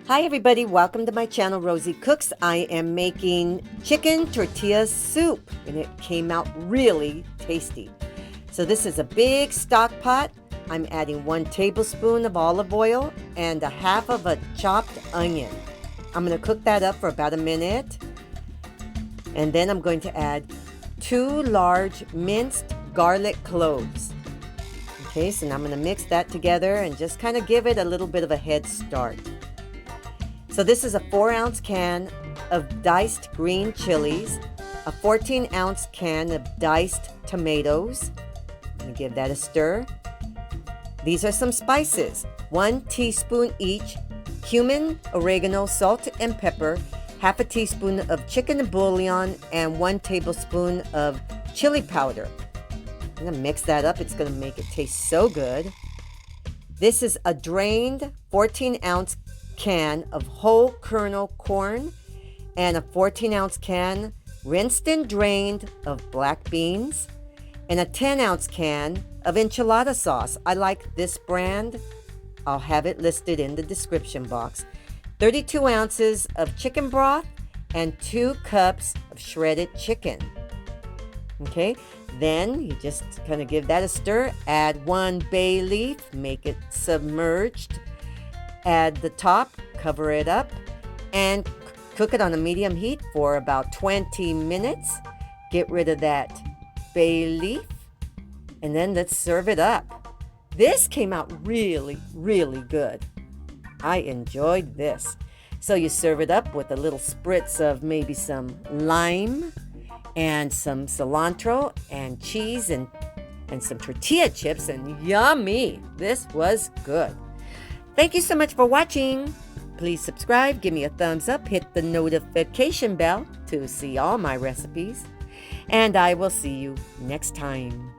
Hi everybody, welcome to my channel, Rosie Cooks. I am making chicken tortilla soup and it came out really tasty. So this is a big stock pot. I'm adding 1 tablespoon of olive oil and a half of a chopped onion. I'm going to cook that up for about a minute. And then I'm going to add 2 large minced garlic cloves. Okay, so now I'm going to mix that together and just kind of give it a little bit of a head start. So this is a 4-ounce can of diced green chilies, a 14-ounce can of diced tomatoes. Let me give that a stir. These are some spices. 1 teaspoon each, cumin, oregano, salt and pepper, half a teaspoon of chicken bouillon, and 1 tablespoon of chili powder. I'm going to mix that up. It's going to make it taste so good. This is a drained 14-ounce can of whole kernel corn and a 14-ounce can rinsed and drained of black beans and a 10-ounce can of enchilada sauce. I like this brand. I'll have it listed in the description box. 32 ounces of chicken broth and 2 cups of shredded chicken. Okay, then you just kind of give that a stir. Add 1 bay leaf, make it submerged. Add the top, cover it up, and cook it on a medium heat for about 20 minutes. Get rid of that bay leaf, and then let's serve it up. This came out really, really good. I enjoyed this. So you serve it up with a little spritz of maybe some lime and some cilantro and cheese and some tortilla chips, and yummy. This was good. Thank you so much for watching. Please subscribe, give me a thumbs up, hit the notification bell to see all my recipes, and I will see you next time.